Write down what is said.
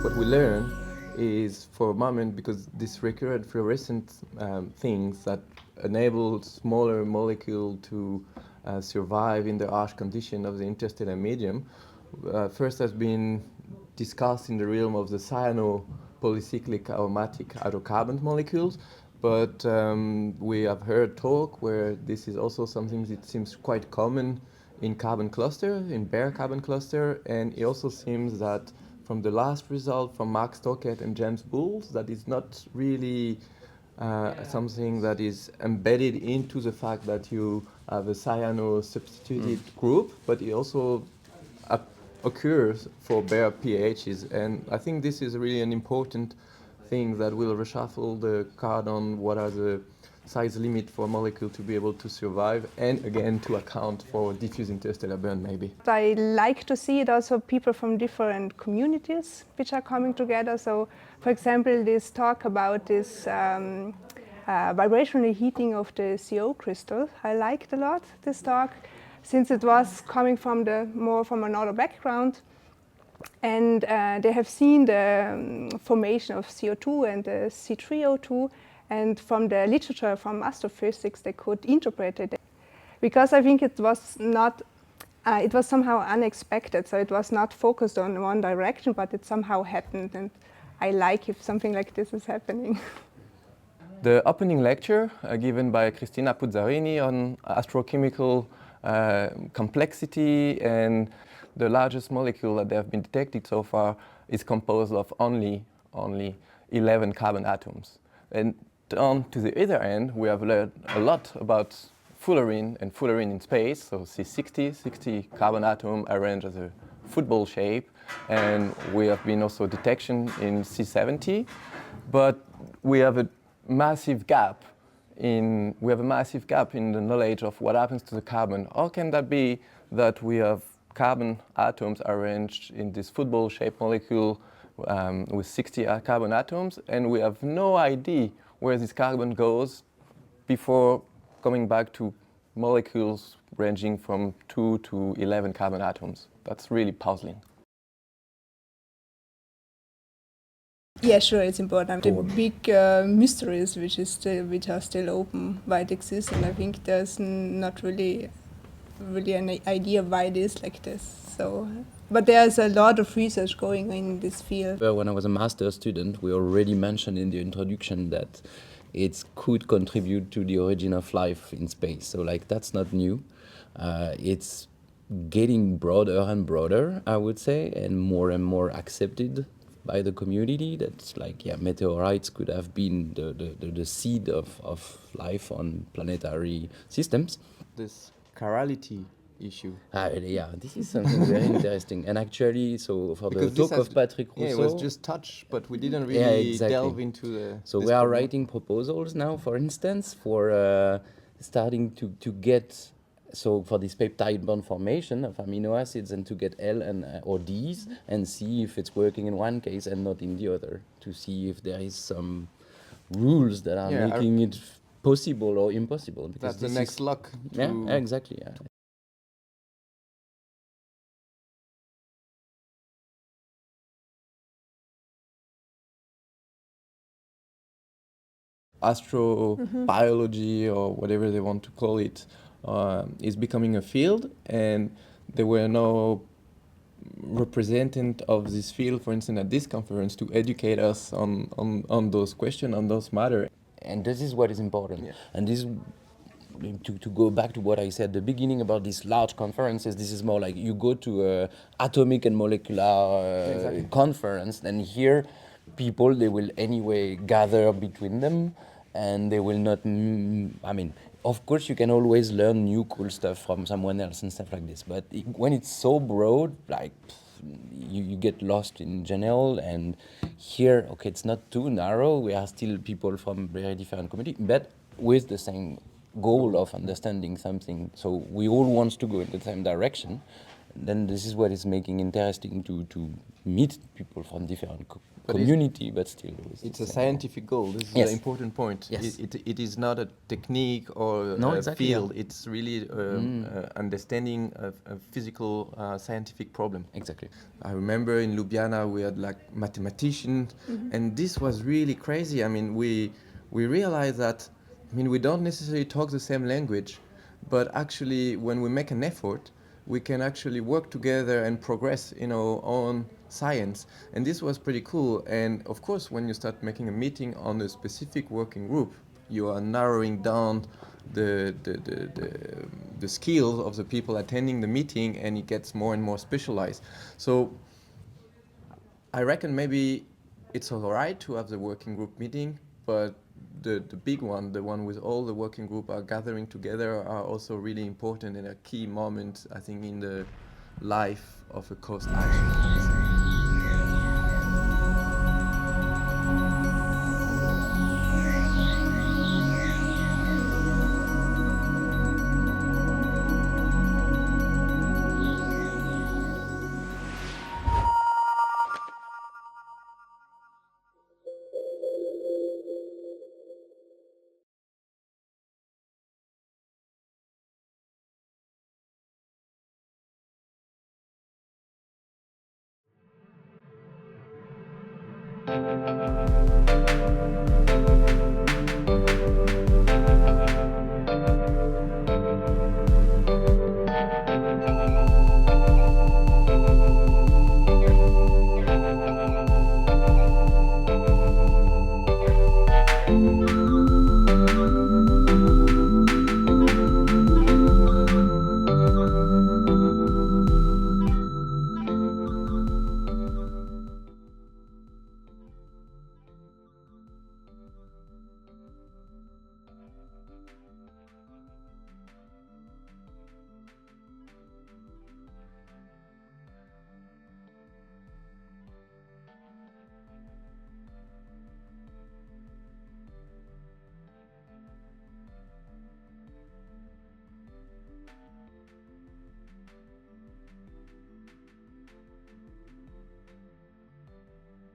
What we learn is for a moment, because this recurrent fluorescent things that enable smaller molecule to survive in the harsh condition of the interstellar medium, first has been discussed in the realm of the cyanopolycyclic aromatic hydrocarbon molecules, but we have heard talk where this is also something that seems quite common in carbon cluster, in bare carbon cluster, and it also seems that from the last result from Mark Stockett and James Bulls, that is not really something that is embedded into the fact that you have a cyano-substituted group, but it also occurs for bare pHs. And I think this is really an important thing that will reshuffle the card on what are the size limit for a molecule to be able to survive, and again to account for diffuse interstellar burn maybe. I like to see it also people from different communities which are coming together. So for example, this talk about this vibrational heating of the CO crystal, I liked a lot this talk, since it was coming from more from another background. And they have seen the formation of CO2 and the C3O2, and from the literature from astrophysics they could interpret it. Because I think it was not, it was somehow unexpected, so it was not focused on one direction, but it somehow happened, and I like if something like this is happening. The opening lecture given by Cristina Puzzarini on astrochemical complexity, and the largest molecule that have been detected so far is composed of only 11 carbon atoms. And on to the other end, we have learned a lot about fullerene and fullerene in space, so C60, 60 carbon atom arranged as a football shape, and we have been also detection in C70, but we have a massive gap in the knowledge of what happens to the carbon. How can that be that we have carbon atoms arranged in this football-shaped molecule with 60 carbon atoms, and we have no idea where this carbon goes before coming back to molecules ranging from 2 to 11 carbon atoms? That's really puzzling. Yeah, sure, it's important. The big mysteries which are still open, why it exists, and I think there's not really an idea why it is like this. So, but there's a lot of research going in this field. When I was a master's student, we already mentioned in the introduction that it could contribute to the origin of life in space. So like that's not new. It's getting broader and broader, I would say, and more accepted by the community. That's like, yeah, meteorites could have been the seed of life on planetary systems. This chirality issue. Yeah, this is something very interesting. And actually, so for the talk of Patrick Rousseau... Yeah, it was just touched, but we didn't really delve into the... So we are writing proposals now, for instance, for starting to get... So for this peptide bond formation of amino acids, and to get L or Ds and see if it's working in one case and not in the other, to see if there is some rules that are making it possible or impossible. Because that's the next luck. Yeah, exactly. Yeah. Astrobiology, or whatever they want to call it, is becoming a field, and there were no representative of this field, for instance, at this conference to educate us on those questions, on those matters. And this is what is important. Yeah. And this, to go back to what I said at the beginning about these large conferences, this is more like you go to an atomic and molecular conference, and here people, they will anyway gather between them, and they will not, I mean, of course you can always learn new cool stuff from someone else and stuff like this, but when it's so broad, like you get lost in general. And here, okay, it's not too narrow, we are still people from very different communities, but with the same goal of understanding something. So we all want to go in the same direction, then this is what is making interesting to meet people from different But community, but still with It's the a same scientific goal. This is Yes. the important point. Yes. It is not a technique or No, a exactly, yeah. field. It's really understanding a physical scientific problem. Exactly. I remember in Ljubljana we had like mathematicians, and this was really crazy. I mean, we realized that, I mean, we don't necessarily talk the same language, but actually when we make an effort, we can actually work together and progress in our own science. And this was pretty cool. And of course, when you start making a meeting on a specific working group, you are narrowing down the skills of the people attending the meeting, and it gets more and more specialized. So I reckon maybe it's all right to have the working group meeting, but the big one, the one with all the working group are gathering together, are also really important and a key moment, I think, in the life of a coast action.